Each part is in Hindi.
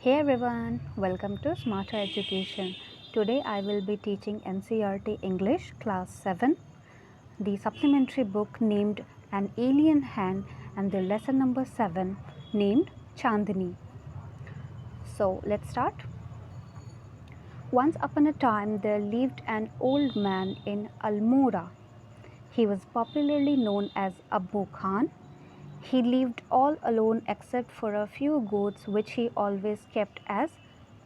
Hey everyone, welcome to Smarter Education. Today I will be teaching NCERT English Class 7, the supplementary book named An Alien Hand and the lesson number 7 named Chandni. So let's start. Once upon a time there lived an old man in Almora. He was popularly known as Abu Khan. He lived all alone except for a few goats which he always kept as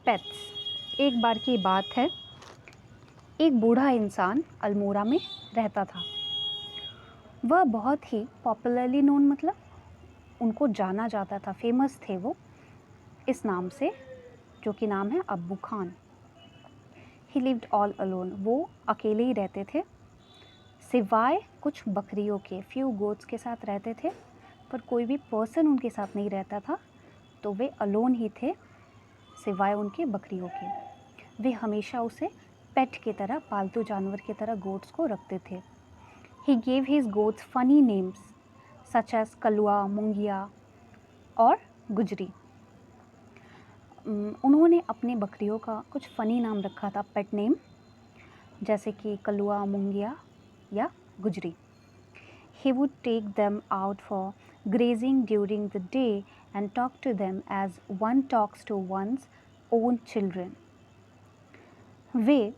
pets. एक बार की बात है, एक बूढ़ा इंसान अल्मोड़ा में रहता था। वह बहुत ही पॉपुलरली नोन मतलब उनको जाना जाता था, फेमस थे वो इस नाम से, जो कि नाम है अब्बू खान। ही लिव्ड ऑल अलोन, वो अकेले ही रहते थे सिवाय कुछ बकरियों के। फ्यू गोट्स के साथ रहते थे पर कोई भी पर्सन उनके साथ नहीं रहता था, तो वे अलोन ही थे सिवाय उनके बकरियों के। वे हमेशा उसे पेट की तरह, पालतू जानवर की तरह गोट्स को रखते थे। He gave his goats funny names such as Kalua, Mungiya और गुजरी। उन्होंने अपने बकरियों का कुछ फ़नी नाम रखा था, पेट नेम, जैसे कि कलुआ, मुंगिया या गुजरी। He would take them out for grazing during the day and talk to them as one talks to one's own children. वे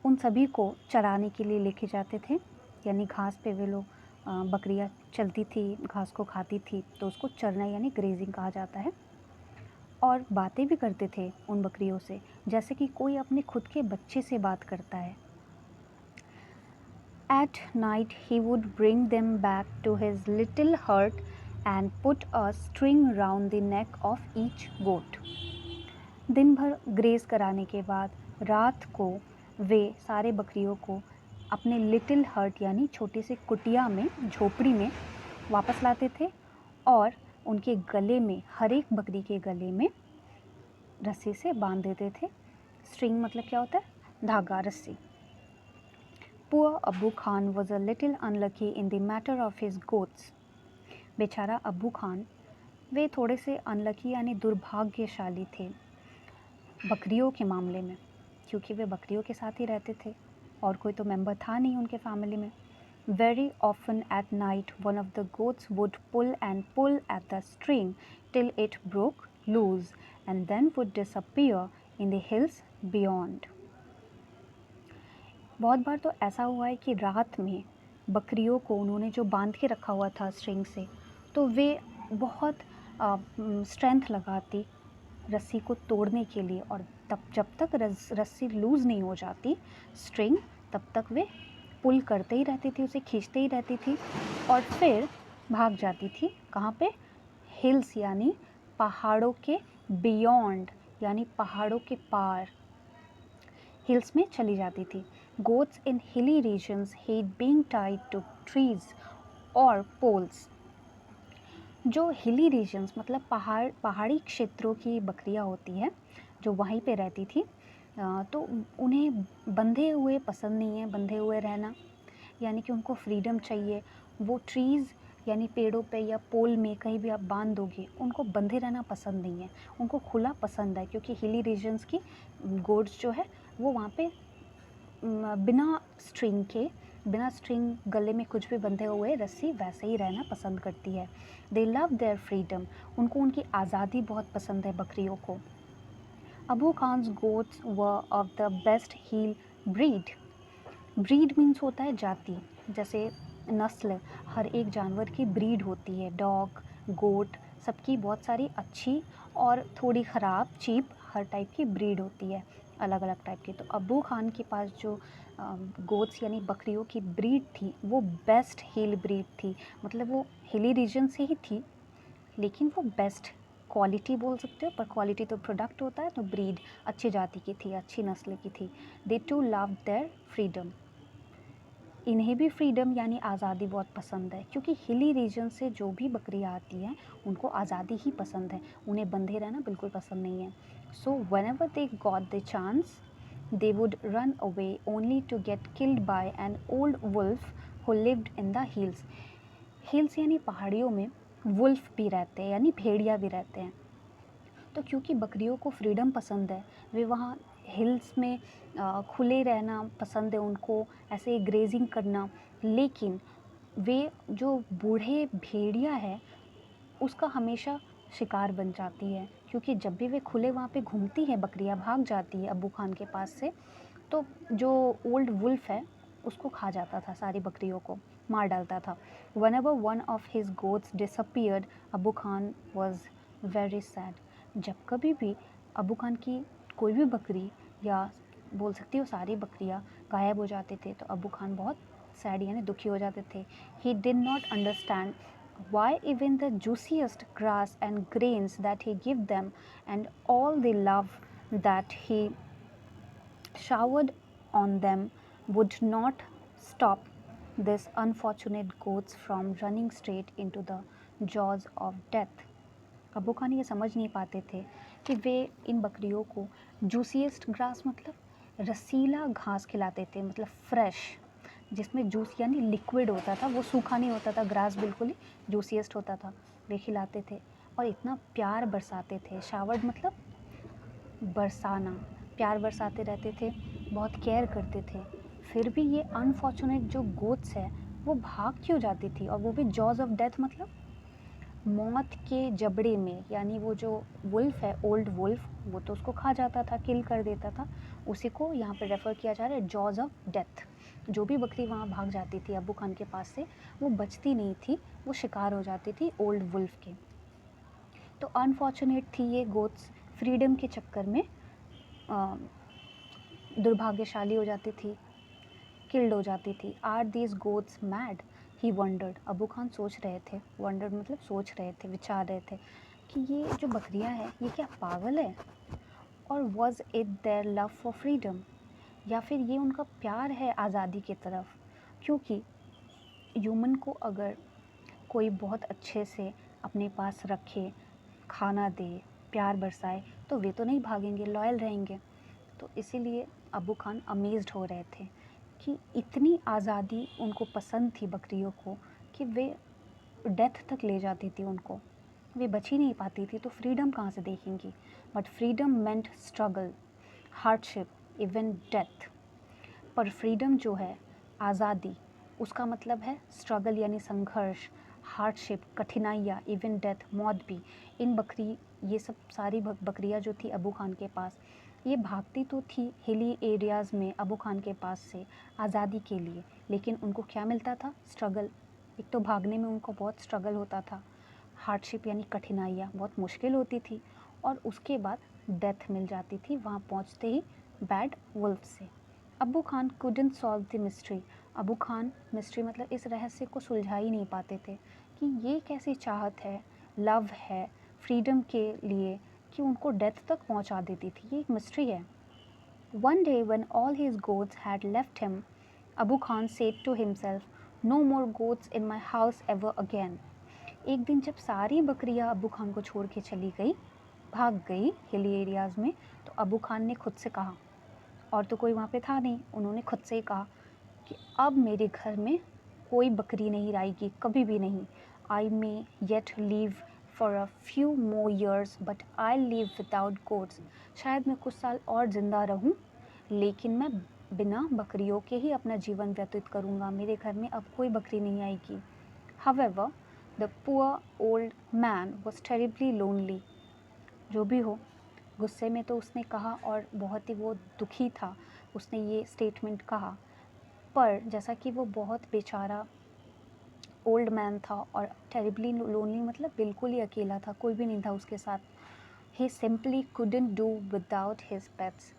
उन सभी को चराने के लिए लेके जाते थे, यानी घास पे वे लोग बकरियां चलती थी, घास को खाती थी, तो उसको चरना यानी ग्रेजिंग कहा जाता है। और बातें भी करते थे उन बकरियों से, जैसे कि कोई अपने खुद के बच्चे से बात करता है। At night he would bring them back to his little hut and put a string round the neck of each goat. दिन भर ग्रेज कराने के बाद रात को वे सारे बकरियों को अपने लिटिल हट यानी छोटी सी कुटिया में, झोपड़ी में वापस लाते थे और उनके गले में, हर एक बकरी के गले में रस्सी से बांध देते थे। स्ट्रिंग मतलब क्या होता है? धागा, रस्सी। Poor Abu Khan was a little unlucky in the matter of his goats. बेचारा अबू खान, वे थोड़े से अनलकी यानी दुर्भाग्यशाली थे बकरियों के मामले में, क्योंकि वे बकरियों के साथ ही रहते थे और कोई तो मेंबर था नहीं उनके फैमिली में। Very often at night one of the goats would pull at the string till it broke loose and then would disappear in the hills beyond. बहुत बार तो ऐसा हुआ है कि रात में बकरियों को उन्होंने जो बांध के रखा हुआ था स्ट्रिंग से, तो वे बहुत स्ट्रेंथ लगाती रस्सी को तोड़ने के लिए, और तब जब तक रस्सी लूज़ नहीं हो जाती स्ट्रिंग, तब तक वे पुल करते ही रहती थी, उसे खींचते ही रहती थी और फिर भाग जाती थी। कहाँ पे? हिल्स यानी पहाड़ों के बियॉन्ड, यानी पहाड़ों के पार, हिल्स में चली जाती थी। Goats in hilly regions hate being tied to trees or poles. जो हिली रीजन्स मतलब पहाड़ी क्षेत्रों की बकरियां होती हैं जो वहीं पे रहती थी, तो उन्हें बंधे हुए पसंद नहीं है, बंधे हुए रहना, यानी कि उनको फ्रीडम चाहिए। वो ट्रीज़ यानी पेड़ों पे या पोल में कहीं भी आप बांध दोगे, उनको बंधे रहना पसंद नहीं है, उनको खुला पसंद है, क्योंकि हिली रीजन्स की गोट्स जो है वो वहाँ पे बिना स्ट्रिंग गले में कुछ भी बंधे हुए रस्सी वैसे ही रहना पसंद करती है। दे लव देयर फ्रीडम, उनको उनकी आज़ादी बहुत पसंद है बकरियों को। Abu Khan's goats were of the best hill breed. Breed means होता है जाति, जैसे नस्ल, हर एक जानवर की ब्रीड होती है। डॉग, गोट, सबकी बहुत सारी अच्छी और थोड़ी ख़राब, चीप, हर टाइप की ब्रीड होती है, अलग अलग टाइप की। तो अबू खान के पास जो गोट्स यानी बकरियों की ब्रीड थी वो बेस्ट हिल ब्रीड थी, मतलब वो हिली रीजन से ही थी, लेकिन वो बेस्ट क्वालिटी बोल सकते हो, पर क्वालिटी तो प्रोडक्ट होता है, तो ब्रीड अच्छी जाति की थी, अच्छी नस्ल की थी। दे टू लव देयर फ्रीडम, इन्हें भी फ्रीडम यानी आज़ादी बहुत पसंद है, क्योंकि हिली रीजन से जो भी बकरियाँ आती हैं उनको आज़ादी ही पसंद है, उन्हें बंधे रहना बिल्कुल पसंद नहीं है। So whenever they got the chance they would run away only to get killed by an old wolf who lived in the hills. Hills यानी पहाड़ियों में वुल्फ भी रहते हैं, यानी भेड़िया भी रहते हैं। तो क्योंकि बकरियों को फ्रीडम पसंद है, वे वहाँ हिल्स में खुले रहना पसंद है उनको, ऐसे ग्रेजिंग करना। लेकिन वे जो बूढ़े भेड़िया है उसका हमेशा शिकार बन जाती है, क्योंकि जब भी वे खुले वहाँ पे घूमती है बकरियाँ भाग जाती है अब्बू खान के पास से, तो जो ओल्ड वुल्फ है उसको खा जाता था, सारी बकरियों को मार डालता था। Whenever one of his goats disappeared, Abu Khan was very sad। जब कभी भी अबू खान की कोई भी बकरी या बोल सकती हो सारी बकरियां गायब हो जाते थे तो अबू खान बहुत सैड यानी दुखी हो जाते थे। He did not understand why even the juiciest grass and grains that he gave them and all the love that he showered on them would not stop this unfortunate goats from running straight into the jaws of death। Abu Khan ये समझ नहीं पाते थे कि वे इन बकरियों को जूसीएस्ट ग्रास मतलब रसीला घास खिलाते थे, मतलब फ्रेश, जिसमें जूस यानी लिक्विड होता था, वो सूखा नहीं होता था, ग्रास बिल्कुल ही जूसीएस्ट होता था, वे खिलाते थे और इतना प्यार बरसाते थे। शावर्ड मतलब बरसाना, प्यार बरसाते रहते थे, बहुत केयर करते थे। फिर भी ये अनफॉर्चुनेट जो गोट्स है वो भाग क्यों जाती थी, और वो भी जॉज ऑफ डेथ मतलब मौत के जबड़े में, यानी वो जो वुल्फ है ओल्ड वुल्फ वो तो उसको खा जाता था, किल कर देता था, उसी को यहाँ पे रेफ़र किया जा रहा है जॉज ऑफ डेथ। जो भी बकरी वहाँ भाग जाती थी अबू खान के पास से वो बचती नहीं थी, वो शिकार हो जाती थी ओल्ड वुल्फ के। तो अनफॉर्चुनेट थी ये गोट्स, फ्रीडम के चक्कर में दुर्भाग्यशाली हो जाती थी, किल्ड हो जाती थी। Are these goats mad, he wondered. Abu Khan सोच रहे थे, वंडर्ड मतलब सोच रहे थे, विचार रहे थे कि ये जो बकरियां हैं ये क्या पागल है, और was it their love for freedom, या फिर ये उनका प्यार है आज़ादी की तरफ। क्योंकि ह्यूमन को अगर कोई बहुत अच्छे से अपने पास रखे, खाना दे, प्यार बरसाए, तो वे तो नहीं भागेंगे, लॉयल रहेंगे। तो इसीलिए अबू खान अमेज्ड हो रहे थे कि इतनी आज़ादी उनको पसंद थी बकरियों को कि वे डेथ तक ले जाती थी उनको, वे बच ही नहीं पाती थी, तो फ्रीडम कहाँ से देखेंगी। But freedom meant struggle, hardship, even death. पर फ्रीडम जो है, आज़ादी, उसका मतलब है स्ट्रगल यानी संघर्ष, हार्डशिप कठिनाइयाँ, इवन डेथ मौत भी। इन बकरी ये सब सारी बकरियाँ जो थी अबू खान के पास, ये भागती तो थी हिली एरियाज़ में अबू खान के पास से आज़ादी के लिए, लेकिन उनको क्या मिलता था, स्ट्रगल। एक तो भागने में उनको बहुत स्ट्रगल होता था, हार्डशिप यानी कठिनाइयाँ बहुत मुश्किल होती थी, और उसके बाद डेथ मिल जाती थी वहाँ पहुँचते ही बैड वुल्फ से। Abu Khan couldn't solve the mystery. Abu Khan mystery मतलब इस रहस्य को सुलझा ही नहीं पाते थे कि ये कैसी चाहत है, लव है फ्रीडम के लिए कि उनको डेथ तक पहुंचा देती थी, ये एक मिस्ट्री है। One day when all his goats had left him, Abu Khan said to himself, "No more goats in my house ever again." एक दिन जब सारी बकरियां अबू खान को छोड़ के चली गई, भाग गई हिली एरियाज़ में, तो अबू खान ने खुद से कहा, और तो कोई वहाँ पे था नहीं, उन्होंने खुद से ही कहा कि अब मेरे घर में कोई बकरी नहीं आएगी, कभी भी नहीं। I may yet live for a few more years but I live without goats. शायद मैं कुछ साल और ज़िंदा रहूं, लेकिन मैं बिना बकरियों के ही अपना जीवन व्यतीत करूंगा, मेरे घर में अब कोई बकरी नहीं आएगी। However the poor old man was terribly lonely. जो भी हो, गुस्से में तो उसने कहा और बहुत ही वो दुखी था, उसने ये स्टेटमेंट कहा। पर जैसा कि वो बहुत बेचारा ओल्ड मैन था और टेरिबली लोनली मतलब बिल्कुल ही अकेला था, कोई भी नहीं था उसके साथ। He simply couldn't do without his pets.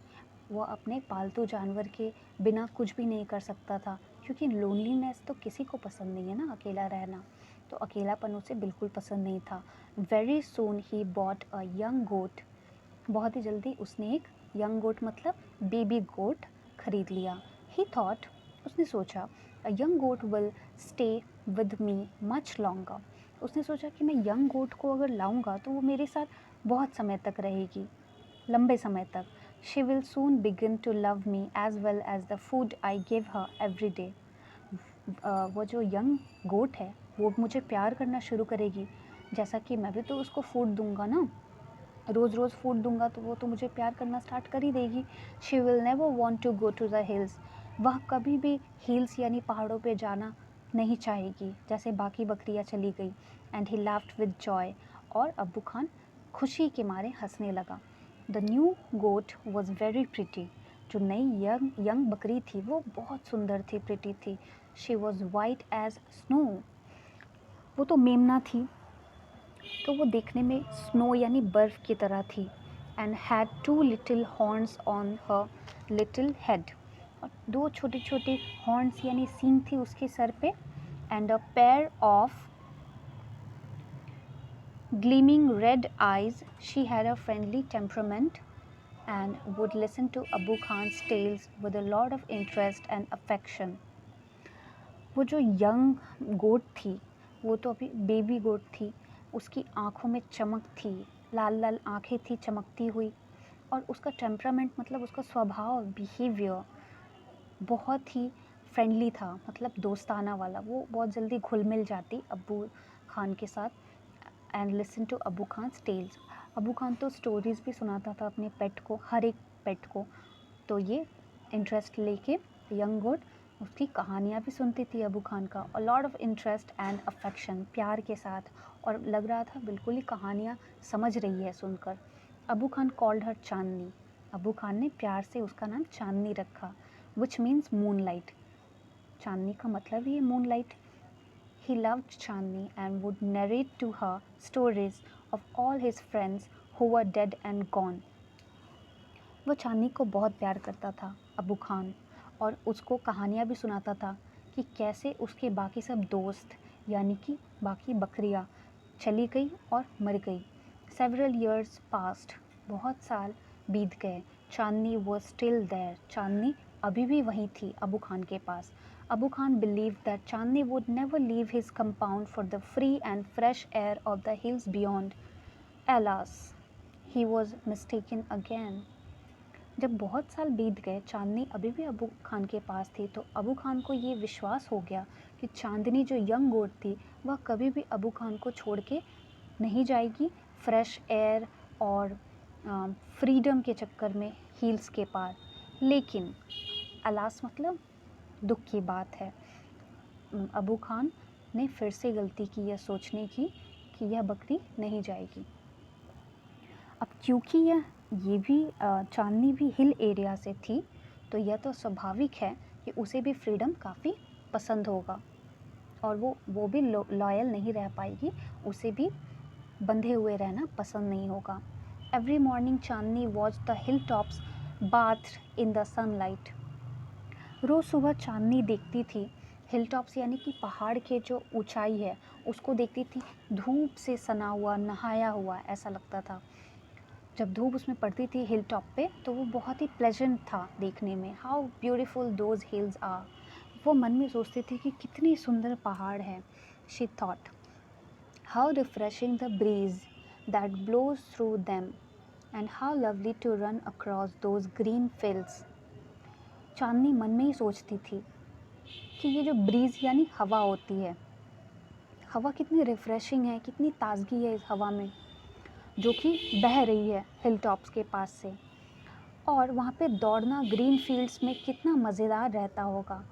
वो अपने पालतू जानवर के बिना कुछ भी नहीं कर सकता था, क्योंकि लोनलीनेस तो किसी को पसंद नहीं है ना, अकेला रहना, तो अकेलापन उसे बिल्कुल पसंद नहीं था। Very soon he bought a young goat. बहुत ही जल्दी उसने एक यंग गोट मतलब बेबी गोट खरीद लिया। ही थॉट, उसने सोचा, a young goat will stay with me much longer. उसने सोचा कि मैं यंग गोट को अगर लाऊंगा तो वो मेरे साथ बहुत समय तक रहेगी, लंबे समय तक। She will soon begin to love me as well as the food I give her every day. वो जो यंग गोट है वो मुझे प्यार करना शुरू करेगी, जैसा कि मैं भी तो उसको फूड दूंगा ना, रोज़ रोज़ फूड दूंगा तो वो तो मुझे प्यार करना स्टार्ट कर ही देगी। She will never want to go to the hills, वह कभी भी हिल्स यानी पहाड़ों पे जाना नहीं चाहेगी जैसे बाकी बकरियाँ चली गई। And he laughed with joy, और अब्बू खान खुशी के मारे हंसने लगा। The new goat was very pretty, जो नई यंग बकरी थी वो बहुत सुंदर थी, प्रिटी थी। She was white as snow, वो तो मेमना थी तो वो देखने में स्नो यानी बर्फ़ की तरह थी। And had two little horns on her little head, और दो छोटे छोटे हॉर्न्स यानी सींग थी उसके सर पे। And a pair of gleaming red eyes, she had a friendly temperament and would listen to Abu Khan's tales with a lot of interest and affection. वो जो यंग गोट थी वो तो अभी बेबी गोट थी, उसकी आँखों में चमक थी, लाल लाल आँखें थी चमकती हुई, और उसका टेम्परामेंट मतलब उसका स्वभाव, बिहेवियर बहुत ही फ्रेंडली था, मतलब दोस्ताना वाला। वो बहुत जल्दी घुल मिल जाती अब्बू खान के साथ। And listen to Abu Khan's tales, Abu Khan तो स्टोरीज़ भी सुनाता था अपने पेट को, हर एक पेट को। तो ये इंटरेस्ट लेके यंग गोट उसकी कहानियाँ भी सुनती थी अबू खान का, और lot of interest and affection, प्यार के साथ, और लग रहा था बिल्कुल ही कहानियाँ समझ रही है सुनकर। अबू खान कॉल्ड हर चांदनी, अबू खान ने प्यार से उसका नाम चांदनी रखा, विच मीन्स मून लाइट। चांदनी का मतलब ही है moon light. He loved Chandni and would narrate to her stories of all his friends who were dead and gone. वो चांदनी को बहुत प्यार करता था अबू खान, और उसको कहानियाँ भी सुनाता था कि कैसे उसके बाकी सब दोस्त यानी कि बाकी बकरियाँ चली गई और मर गई। Several years passed, बहुत साल बीत गए। चांदनी was still there, चांदनी अभी भी वहीं थी अबू खान के पास। Abu Khan believed that Chandni would never leave his compound for the free and fresh air of the hills beyond. Alas, he was mistaken again. जब बहुत साल बीत गए, चांदनी अभी भी अबू खान के पास थी, तो अबू खान को ये विश्वास हो गया कि चांदनी जो यंग गोट थी वह कभी भी अबू खान को छोड़ के नहीं जाएगी फ्रेश एयर और फ्रीडम के चक्कर में हिल्स के पार। लेकिन अलास मतलब दुख की बात है, अबू खान ने फिर से गलती की यह सोचने की कि यह बकरी नहीं जाएगी। अब क्योंकि ये भी चांदनी भी हिल एरिया से थी, तो यह तो स्वाभाविक है कि उसे भी फ्रीडम काफ़ी पसंद होगा, और वो भी लॉयल नहीं रह पाएगी, उसे भी बंधे हुए रहना पसंद नहीं होगा। Every morning Chandni watch the hill tops bath in the sunlight, रोज़ सुबह चांदनी देखती थी हिल टॉप्स यानी कि पहाड़ के जो ऊंचाई है उसको देखती थी, धूप से सना हुआ, नहाया हुआ ऐसा लगता था। जब धूप उसमें पड़ती थी हिल टॉप पे तो वो बहुत ही प्लेजेंट था देखने में। How beautiful those hills are, वो मन में सोचती थी कि कितनी सुंदर पहाड़ है। She thought how refreshing the breeze that blows through them and how lovely to run across those green fields. Chandni मन में ही सोचती थी कि ये जो ब्रीज़ यानी हवा होती है, हवा कितनी रिफ़्रेशिंग है, कितनी ताज़गी है इस हवा में जो कि बह रही है हिल टॉप्स के पास से, और वहाँ पे दौड़ना ग्रीन फील्ड्स में कितना मज़ेदार रहता होगा,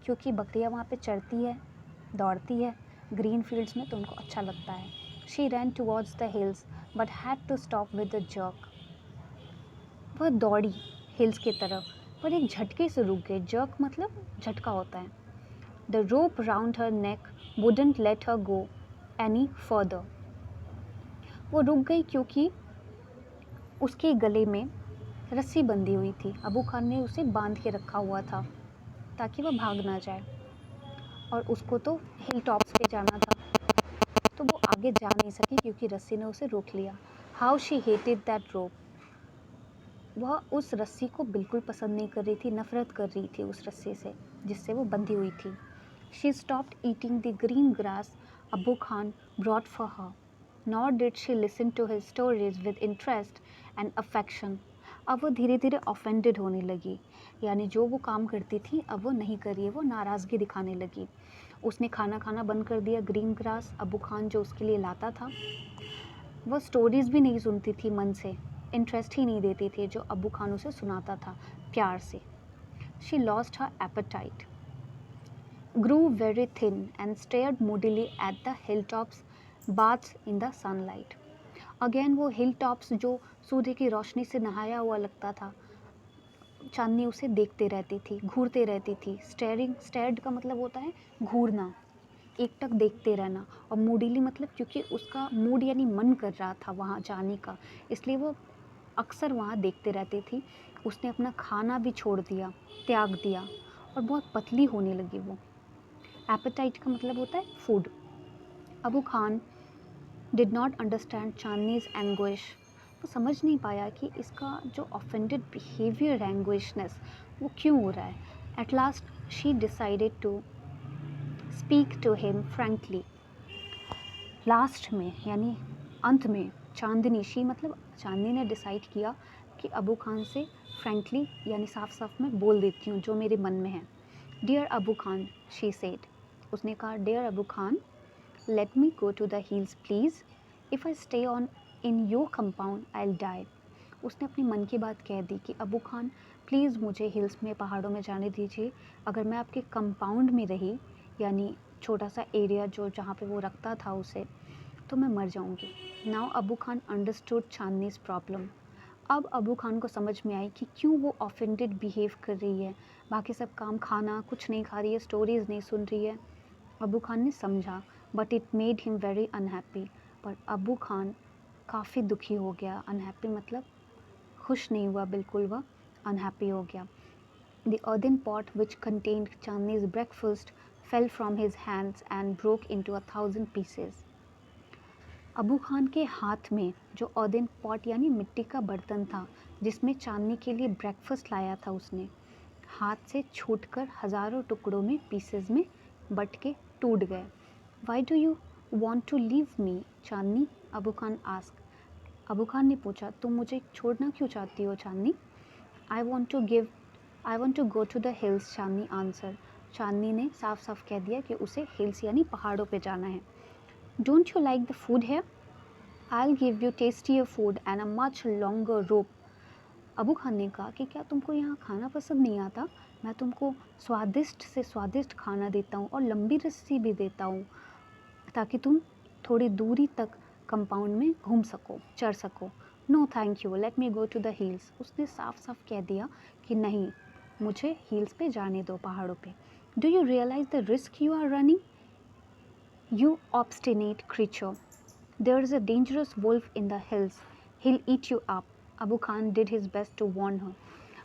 क्योंकि बकरियाँ वहाँ पे चरती है, दौड़ती है ग्रीन फील्ड्स में, तो उनको अच्छा लगता है। She ran towards the hills but had to stop with a jerk, वह दौड़ी हिल्स की तरफ पर एक झटके से रुक गई। जर्क मतलब झटका होता है। The rope round her neck wouldn't let her go any further, वो रुक गई क्योंकि उसके गले में रस्सी बंधी हुई थी। अबू खान ने उसे बांध के रखा हुआ था ताकि वह भाग ना जाए, और उसको तो हिल टॉप्स पे जाना था, तो वो आगे जा नहीं सकी क्योंकि रस्सी ने उसे रोक लिया। हाउ शी हेटेड दैट रोप, वह उस रस्सी को बिल्कुल पसंद नहीं कर रही थी, नफ़रत कर रही थी उस रस्सी से जिससे वो बंधी हुई थी। She stopped eating the green grass Abu Khan brought for her, nor did she listen to his stories with interest and affection. अब वो धीरे धीरे ऑफेंडेड होने लगी, यानी जो वो काम करती थी अब वो नहीं कर रही है, वो नाराज़गी दिखाने लगी। उसने खाना खाना बंद कर दिया ग्रीन ग्रास अबू खान जो उसके लिए लाता था, वो स्टोरीज़ भी नहीं सुनती थी मन से, इंटरेस्ट ही नहीं देती थी जो अबू खान उसे सुनाता था प्यार से। She lost her appetite, grew very thin and stared moodily at the hilltops baths in the sunlight. Again वो हिल टॉप्स जो सूर्य की रोशनी से नहाया हुआ लगता था, चांदनी उसे देखते रहती थी, घूरते रहती थी। स्टेयरिंग, स्टेयर्ड का मतलब होता है घूरना, एकटक देखते रहना। और मूडीली मतलब क्योंकि उसका मूड यानी मन कर रहा था वहाँ जाने का, इसलिए वो अक्सर वहाँ देखते रहती थी। उसने अपना खाना भी छोड़ दिया, त्याग दिया, और बहुत पतली होने लगी वो। एपेटाइट का मतलब होता है food. Abu Khan did not understand Chandni's anguish. वो समझ नहीं पाया कि इसका जो ऑफेंडेड बिहेवियर है, एंग्विशनेस, वो क्यों हो रहा है। At last she decided to speak to him frankly. Last में यानी अंत में चांदनी, शी मतलब चांदनी ने डिसाइड किया कि अबू खान से फ्रैंकली यानी साफ साफ मैं बोल देती हूँ जो मेरे मन में है। Dear Abu Khan, she said, उसने कहा, dear Abu Khan, let me go to the hills please, if I stay on in your compound I will die. उसने अपनी मन की बात कह दी कि अबू खान प्लीज़ मुझे हिल्स में, पहाड़ों में जाने दीजिए। अगर मैं आपके कंपाउंड में रही, यानी छोटा सा एरिया जो जहाँ पे वो रखता था उसे, तो मैं मर जाऊँगी। Now Abu Khan understood Chandni's problem. अब अबू खान को समझ में आई कि क्यों वो ऑफेंडेड बिहेव कर रही है। बाकी सब काम, खाना कुछ नहीं खा रही है, स्टोरीज़ नहीं सुन रही है। अबू खान ने समझा, but it made him very unhappy. पर अबू खान काफ़ी दुखी हो गया। अनहैप्पी मतलब खुश नहीं हुआ बिल्कुल, वह अनहैप्पी हो गया। The earthen pot which contained Chandni's breakfast fell from his hands and broke into 1,000 pieces. Abu Khan के हाथ में जो अर्दन पॉट यानी मिट्टी का बर्तन था जिसमें चांदनी के लिए ब्रेकफास्ट लाया था, उसने हाथ से छूटकर हज़ारों टुकड़ों में, पीसेस में बट के टूट गए। Why do you want to leave me Chandni, Abu Khan ask. Abu Khan ने पूछा, तुम मुझे छोड़ना क्यों चाहती हो Chandni. I want to go to the hills, Chandni answer. Chandni ने साफ साफ कह दिया कि उसे हिल्स यानी पहाड़ों पे जाना है। Don't you like the food है, I will give you tastier food and a much longer rope. Abu Khan ने कहा कि क्या तुमको यहाँ खाना पसंद नहीं आता, मैं तुमको स्वादिष्ट से स्वादिष्ट खाना देता हूँ और लंबी रस्सी भी देता हूँ, ताकि तुम थोड़ी दूरी तक कंपाउंड में घूम सको, चढ़ सको। No thank you, let me go to the hills. उसने साफ साफ कह दिया कि नहीं, मुझे हिल्स पे जाने दो, पहाड़ों पे। Do you realise the risk you are running, you obstinate creature. There is a dangerous wolf in the hills. He'll eat you up. Abu Khan did his best to warn her.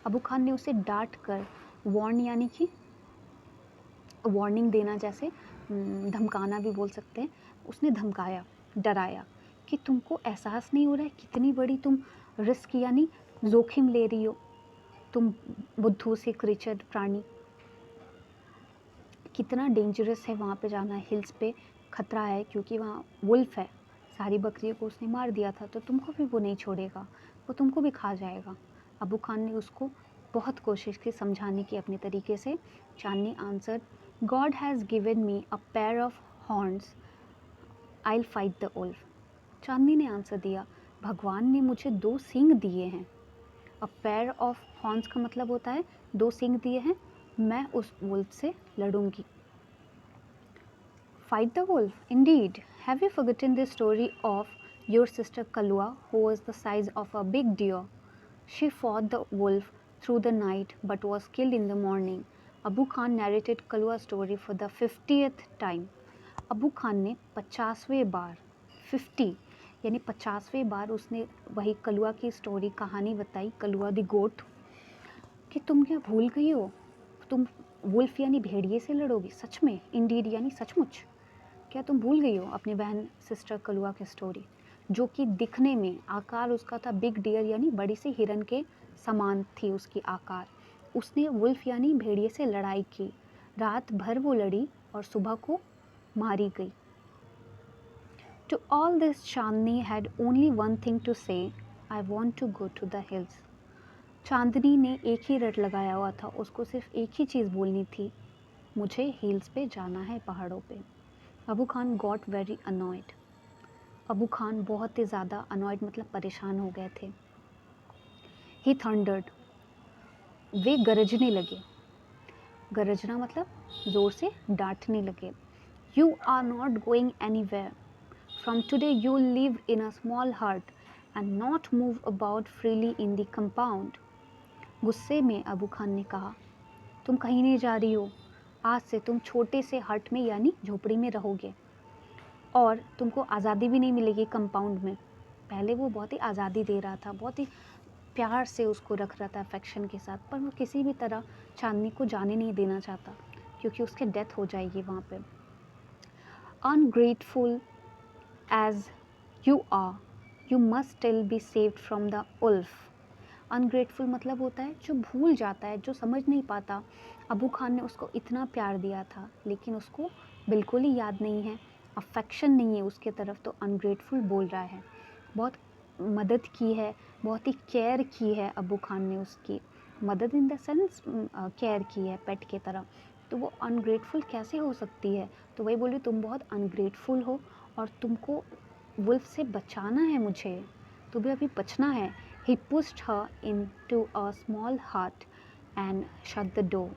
Abu Khan ने उसे डांट कर, warn यानी कि वार्निंग देना, जैसे धमकाना भी बोल सकते हैं, उसने धमकाया, डराया कि तुमको एहसास नहीं हो रहा है कितनी बड़ी तुम रिस्क यानी जोखिम ले रही हो, तुम बुद्धू से क्रीचर प्राणी, कितना डेंजरस है वहाँ पे जाना, हिल्स पे खतरा है क्योंकि वहाँ वुल्फ है, सारी बकरियों को उसने मार दिया था, तो तुमको भी वो नहीं छोड़ेगा, वो तुमको भी खा जाएगा। अबू खान ने उसको बहुत कोशिश की समझाने की अपने तरीके से। Chandni answer, God has given me a pair of horns, I will fight the wolf. Chandni ने आंसर दिया, भगवान ने मुझे 2 सींग दिए हैं। अ पेयर ऑफ हॉर्न्स का मतलब होता है 2 सींग दिए हैं, मैं उस वुल्फ से लड़ूंगी। Fight the wolf, indeed. Have you forgotten the story of your sister Kalua, who was the size of a big deer? She fought the wolf through the night but was killed in the morning. Abu Khan narrated Kalua's story for the 50th time. Abu Khan ने 50वें बार, 50 यानी 50वें बार उसने वही कलुआ की स्टोरी, कहानी बताई, कलुआ द गोट, कि तुम क्या भूल गई हो, तुम वुल्फ यानी भेड़िए से लड़ोगी, सच में, इंडीड यानी सचमुच, क्या तुम भूल गई हो अपनी बहन सिस्टर कलुआ की स्टोरी, जो कि दिखने में आकार उसका था बिग डियर यानी बड़ी सी हिरन के समान थी उसकी आकार। उसने वुल्फ यानी भेड़िए से लड़ाई की, रात भर वो लड़ी और सुबह को मारी गई। To all this Chandni had only one thing to say, I want to go to the hills. Chandni ने एक ही रट लगाया हुआ था, उसको सिर्फ एक ही चीज़ बोलनी थी, मुझे हिल्स पे जाना है, पहाड़ों पे। Abu Khan got very annoyed. Abu Khan बहुत ही ज़्यादा अनॉयड मतलब परेशान हो गए थे। ही थंडर्ड, वे गरजने लगे। गरजना मतलब ज़ोर से डांटने लगे। You are not going anywhere, from today you live in a small hut and not move about freely in the compound. गुस्से में अबू खान ने कहा, तुम कहीं नहीं जा रही हो, आज से तुम छोटे से हट में यानी झोपड़ी में रहोगे और तुमको आज़ादी भी नहीं मिलेगी कंपाउंड में। पहले वो बहुत ही आज़ादी दे रहा था, बहुत ही प्यार से उसको रख रहा था अफेक्शन के साथ, पर वो किसी भी तरह चांदनी को जाने नहीं देना चाहता क्योंकि उसकी डेथ हो जाएगी वहाँ पे। Ungrateful as you are, you must still be saved from the wolf. Ungrateful मतलब होता है जो भूल जाता है, जो समझ नहीं पाता। अबू खान ने उसको इतना प्यार दिया था लेकिन उसको बिल्कुल ही याद नहीं है, अफेक्शन नहीं है उसके तरफ, तो अनग्रेटफुल बोल रहा है। बहुत मदद की है, बहुत ही केयर की है अबू खान ने उसकी, मदद इन द सेंस केयर की है पेट की तरह, तो वो अनग्रेटफुल कैसे हो सकती है। तो वही बोली, तुम बहुत अनग्रेटफुल हो और तुमको वुल्फ से बचाना है, मुझे तुम्हें अभी बचना है। He pushed her into a small hut and shut the door.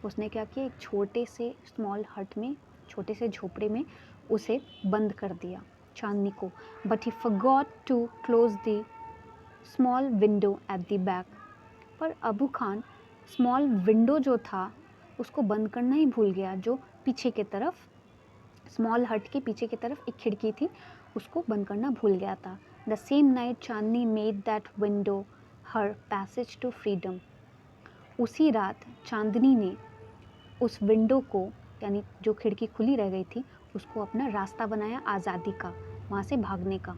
उसने क्या किया, एक छोटे से स्मॉल हट में, छोटे से झोपड़े में उसे बंद कर दिया चांदनी को। But he forgot to close the small window at the back. पर अबू खान स्मॉल विंडो जो था उसको बंद करना ही भूल गया, जो पीछे की तरफ, स्मॉल हट के पीछे की तरफ एक खिड़की थी, उसको बंद करना भूल गया था। The same night Chandni made that window her passage to freedom. उसी रात चांदनी ने उस विंडो को, यानी जो खिड़की खुली रह गई थी, उसको अपना रास्ता बनाया आज़ादी का, वहाँ से भागने का।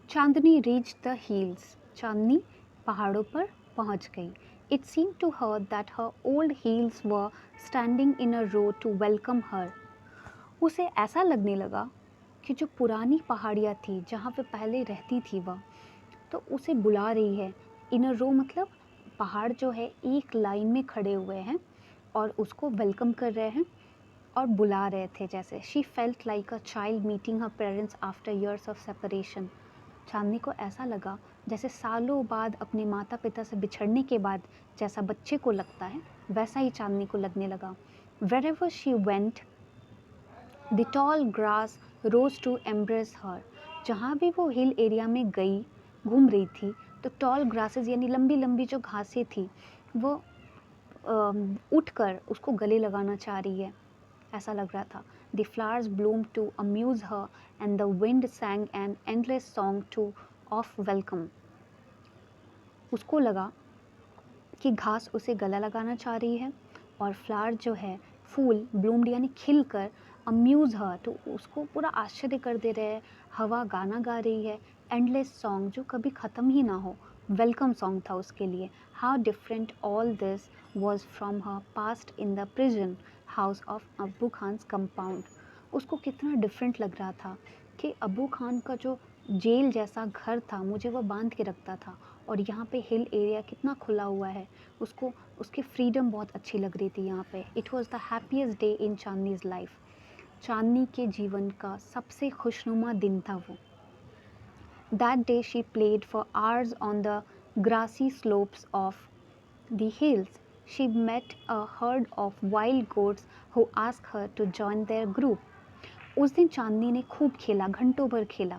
Chandni reach the hills, Chandni पहाड़ों पर पहुंच गई। It seem to her that her old hills were standing in a row to welcome her. उसे ऐसा लगने लगा कि जो पुरानी पहाड़ियाँ थी जहाँ पे पहले रहती थी वह, तो उसे बुला रही है। इन अ रो मतलब पहाड़ जो है एक लाइन में खड़े हुए हैं और उसको वेलकम कर रहे हैं और बुला रहे थे जैसे। She felt like a child meeting her parents after years of separation. Chandni को ऐसा लगा जैसे सालों बाद अपने माता पिता से बिछड़ने के बाद जैसा बच्चे को लगता है, वैसा ही चांदनी को लगने लगा। Wherever she went, the tall grass rose to embrace her. जहाँ भी वो हिल एरिया में गई, घूम रही थी, तो टॉल ग्रासेस यानी लंबी लंबी जो घासें थी वो उठकर उसको गले लगाना चाह रही है, ऐसा लग रहा था। The flowers bloomed to amuse her and the wind sang an endless song to of welcome. उसको लगा कि घास उसे गला लगाना चाह रही है और फ्लावर जो है, फूल ब्लूम्ड यानी खिल कर, अम्यूज़ हर, तो उसको पूरा आश्चर्य कर दे रहे हैं। हवा गाना गा रही है, एंडलेस सॉन्ग जो कभी ख़त्म ही ना हो, वेलकम सॉन्ग था उसके लिए। How different all this was from her past in the prison house of Abu Khan's compound. उसको कितना डिफरेंट लग रहा था कि अबू खान का जो जेल जैसा घर था, मुझे वो बांध के रखता था, और यहाँ पे हिल एरिया कितना खुला हुआ है, उसको उसकी फ्रीडम बहुत अच्छी लग रही थी यहाँ पे। It was the happiest day in Chandni's life. Chandni के जीवन का सबसे खुशनुमा दिन था वो। That day she played for hours on the grassy slopes of the hills. She met a herd of wild goats who asked her to join their group. उस दिन चांदनी ने खूब खेला, घंटों भर खेला।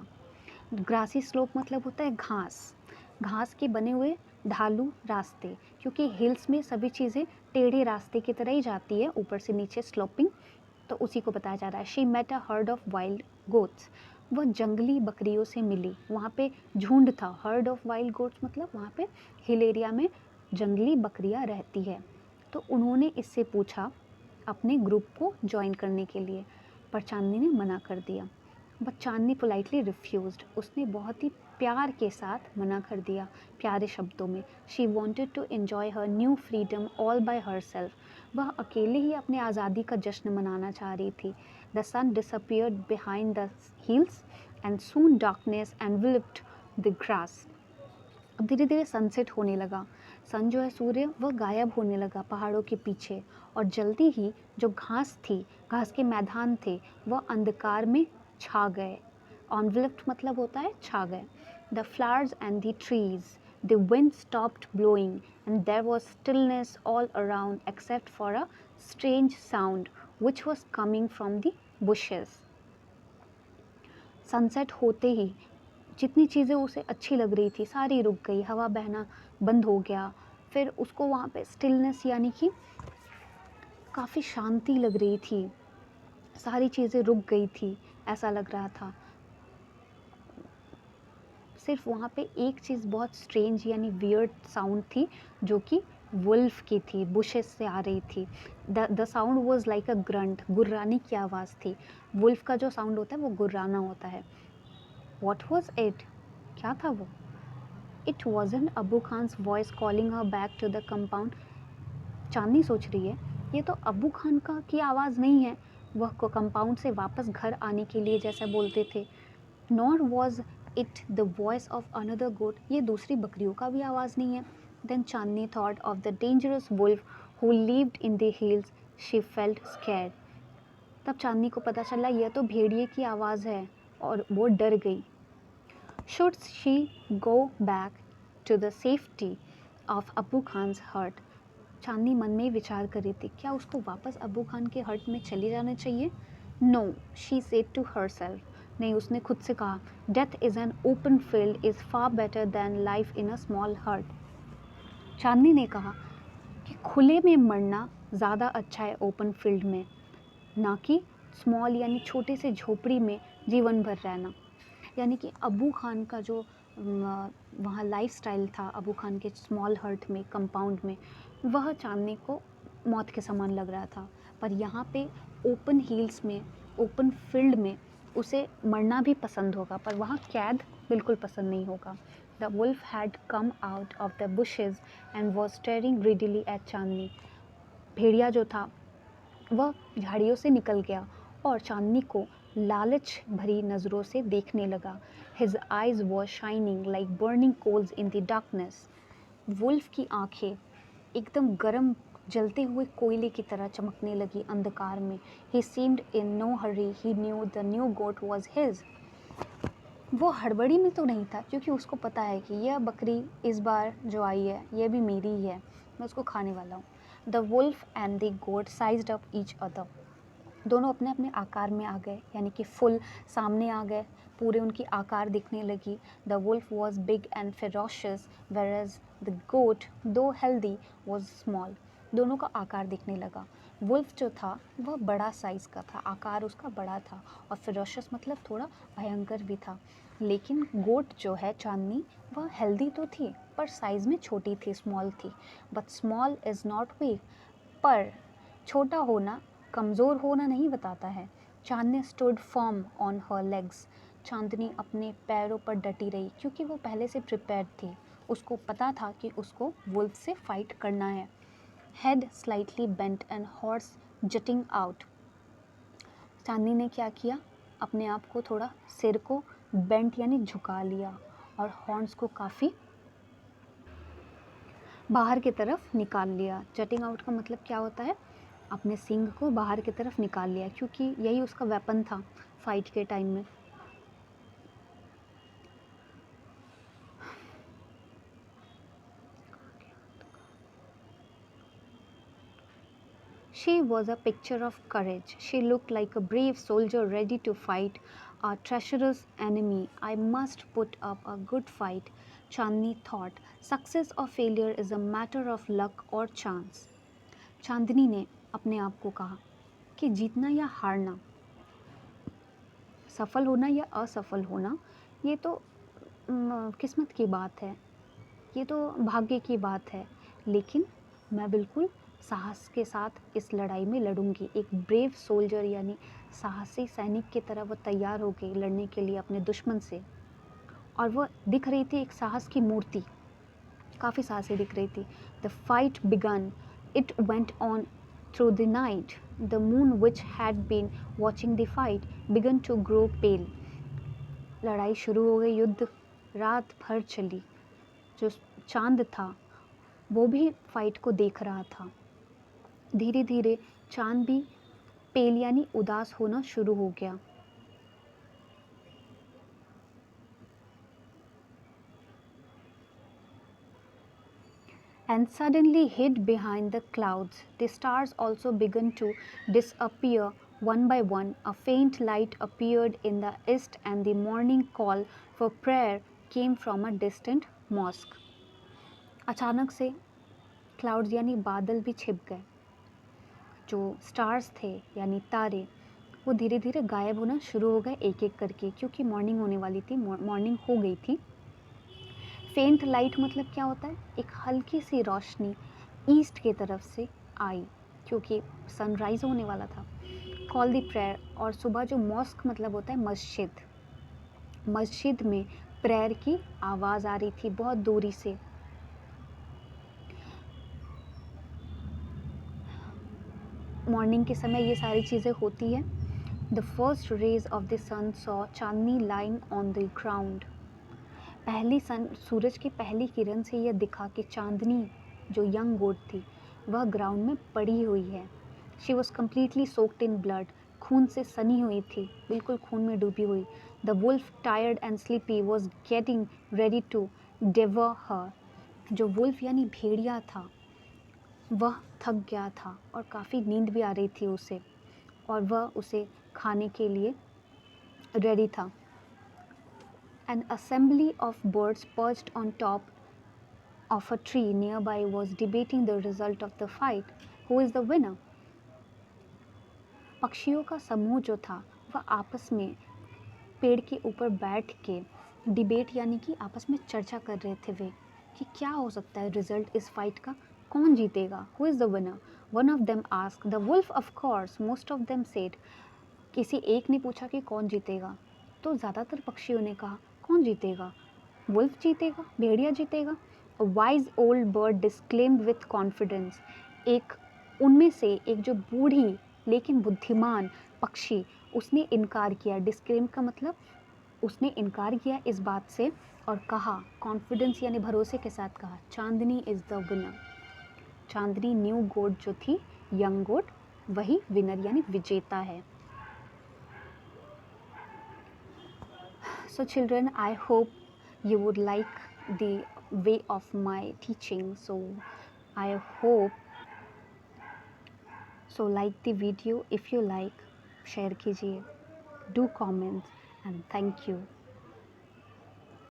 ग्रासी स्लोप मतलब होता है घास, घास के बने हुए ढालू रास्ते, क्योंकि हिल्स में सभी चीज़ें टेढ़े रास्ते की तरह ही जाती है, ऊपर से नीचे स्लोपिंग, तो उसी को बताया जा रहा है। She met a herd of wild goats, वह जंगली बकरियों से मिली। वहाँ पे झुंड था, हर्ड ऑफ वाइल्ड गोट्स मतलब वहाँ पे हिल एरिया में जंगली बकरियाँ रहती है। तो उन्होंने इससे पूछा अपने ग्रुप को ज्वाइन करने के लिए, पर चांदनी ने मना कर दिया। बट चांदनी पोलाइटली रिफ्यूज्ड, उसने बहुत ही प्यार के साथ मना कर दिया, प्यारे शब्दों में। She wanted to enjoy her new freedom all by herself, वह अकेले ही अपने आज़ादी का जश्न मनाना चाह रही थी। The sun disappeared behind the hills and soon darkness enveloped the grass. अब धीरे धीरे सनसेट होने लगा, सन जो है सूर्य वह गायब होने लगा पहाड़ों के पीछे और जल्दी ही जो घास थी, घास के मैदान थे, वह अंधकार में छा गए। Enveloped मतलब होता है छा गए। The flowers and the trees, the wind stopped blowing and there was stillness all around except for a strange sound which was coming from the bushes. Sunset होते ही जितनी चीज़ें उसे अच्छी लग रही थी सारी रुक गई, हवा बहना बंद हो गया। फिर उसको वहाँ पे स्टिलनेस यानी कि काफ़ी शांति लग रही थी, सारी चीज़ें रुक गई थी, ऐसा लग रहा था। सिर्फ वहाँ पे एक चीज़ बहुत स्ट्रेंज यानी वियर्ड साउंड थी जो कि वुल्फ की थी, बुशेस से आ रही थी। The sound was like a grunt, गुर्राने की आवाज़ थी। वुल्फ का जो साउंड होता है वो गुर्राना होता है। What was it? क्या था वो? It wasn't Abu Khan's voice calling her back to the compound. Chandni सोच रही है ये तो अबू खान का की आवाज़ नहीं है, वह को कंपाउंड से वापस घर आने के लिए जैसा बोलते थे। Nor was it the voice of another goat, ये दूसरी बकरियों का भी आवाज़ नहीं है। Then Chandni thought of the dangerous wolf who lived in the hills, she felt scared. तब चांदनी को पता चला यह तो भेड़िए की आवाज़ है और वो डर गई। Should she go back to the safety of Abu Khan's hut? Chandni मन में ही विचार कर रही थी, क्या उसको वापस अबू खान के हर्ट में चले जाना चाहिए? No, she said to herself, नहीं, उसने खुद से कहा, death is an open field is far better than life in a small hut. Chandni ने कहा कि खुले में मरना ज़्यादा अच्छा है ओपन फील्ड में, ना कि स्मॉल यानी छोटे से झोपड़ी में जीवन भर रहना। यानी कि अबू खान का जो वहाँ लाइफस्टाइल था, अबू खान के स्मॉल हर्ट में, कंपाउंड में, वह चांदनी को मौत के समान लग रहा था। पर यहाँ पे ओपन हील्स में, ओपन फील्ड में उसे मरना भी पसंद होगा, पर वहाँ कैद बिल्कुल पसंद नहीं होगा। The wolf had come out of the bushes and was staring greedily at Chandni. भेड़िया जो था वह झाड़ियों से निकल गया और चांदनी को लालच भरी नज़रों से देखने लगा। His eyes was shining like burning coals in the darkness. Wolf की आंखें एकदम गर्म जलते हुए कोयले की तरह चमकने लगी अंधकार में। He seemed in no hurry, he knew the new goat was his. वो हड़बड़ी में तो नहीं था क्योंकि उसको पता है कि यह बकरी इस बार जो आई है यह भी मेरी ही है, मैं उसको खाने वाला हूँ। The wolf and the goat sized up each other. दोनों अपने अपने आकार में आ गए, यानी कि फुल सामने आ गए, पूरे उनकी आकार दिखने लगी। The wolf was big and ferocious whereas the goat though healthy was small. दोनों का आकार दिखने लगा। वुल्फ जो था वह बड़ा साइज़ का था, आकार उसका बड़ा था, और फेरोशियस मतलब थोड़ा भयंकर भी था। लेकिन गोट जो है चांदनी, वह हेल्दी तो थी पर साइज़ में छोटी थी, स्मॉल थी। But small is not weak, पर छोटा होना कमज़ोर होना नहीं बताता है। Chandni stood firm on her legs. Chandni अपने पैरों पर डटी रही क्योंकि वो पहले से प्रिपेयर्ड थी। उसको पता था कि उसको वुल्फ से फाइट करना है। Head slightly bent and horns jutting out. Chandni ने क्या किया, अपने आप को थोड़ा सिर को बेंट यानी झुका लिया और हॉर्न्स को काफ़ी बाहर की तरफ निकाल लिया। जटिंग आउट का मतलब क्या होता है, अपने सींग को बाहर की तरफ निकाल लिया, क्योंकि यही उसका वेपन था फाइट के टाइम में। She was a picture of courage. She looked like a brave soldier ready to fight a treacherous enemy. I must put up a good fight, Chandni thought. Success or failure is a matter of luck or chance. चांदनी ने अपने आप को कहा कि जीतना या हारना, सफल होना या असफल होना, ये तो किस्मत की बात है, ये तो भाग्य की बात है, लेकिन मैं बिल्कुल साहस के साथ इस लड़ाई में लड़ूंगी। एक ब्रेव सोल्जर यानी साहसी सैनिक की तरह वो तैयार हो गई लड़ने के लिए अपने दुश्मन से, और वह दिख रही थी एक साहस की मूर्ति, काफ़ी साहसी दिख रही थी। The fight began, it went on through the night, the moon which had been watching the fight began to grow pale. लड़ाई शुरू हो गई, युद्ध रात भर चली। जो चांद था वो भी फाइट को देख रहा था। धीरे धीरे चांद भी पेल यानी उदास होना शुरू हो गया। And suddenly hid behind the clouds. The stars also began to disappear one by one. A faint light appeared in the east, and the morning call for prayer came from a distant mosque. अचानक से क्लाउड्स यानी बादल भी छिप गए। जो स्टार्स थे यानी तारे, वो धीरे धीरे गायब होना शुरू हो गए एक एक करके, क्योंकि मॉर्निंग होने वाली थी, मॉर्निंग हो गई थी। फेंट लाइट मतलब क्या होता है? एक हल्की सी रोशनी ईस्ट की तरफ से आई, क्योंकि सनराइज होने वाला था। कॉल द प्रेयर, और सुबह जो मॉस्क मतलब होता है मस्जिद, मस्जिद में प्रेयर की आवाज़ आ रही थी बहुत दूरी से। मॉर्निंग के समय ये सारी चीज़ें होती है। The first rays of the sun saw Chandni lying on the ground. पहली सूरज की पहली किरण से यह दिखा कि चांदनी जो यंग गोट थी वह ग्राउंड में पड़ी हुई है। She was completely soaked in blood, खून से सनी हुई थी, बिल्कुल खून में डूबी हुई। The wolf tired and sleepy was getting ready to devour her. जो वुल्फ यानी भेड़िया था वह थक गया था और काफ़ी नींद भी आ रही थी उसे, और वह उसे खाने के लिए रेडी था। An assembly of birds perched on top of a tree nearby was debating the result of the fight. Who is the winner? पक्षियों का समूह जो था वह आपस में पेड़ के ऊपर बैठ के डिबेट यानी कि आपस में चर्चा कर रहे थे वे, कि क्या हो सकता है रिजल्ट इस फाइट का, कौन जीतेगा। Who is the winner? One of them ask the wolf of course, most of them said. किसी एक ने पूछा कि कौन जीतेगा, तो ज़्यादातर पक्षियों ने कहा कौन जीतेगा? वुल्फ जीतेगा, भेड़िया जीतेगा। A wise old bird disclaimed with confidence. एक उनमें से एक जो बूढ़ी लेकिन बुद्धिमान पक्षी, उसने इनकार किया। डिस्क्लेम का मतलब उसने इनकार किया इस बात से, और कहा कॉन्फिडेंस यानी भरोसे के साथ कहा, Chandni is the winner. Chandni new goat जो थी, यंग गोट, वही विनर यानी विजेता है। So children, I hope you would like the way of my teaching. So I hope so like the video. If you like, share कीजिए, do comments, and thank you.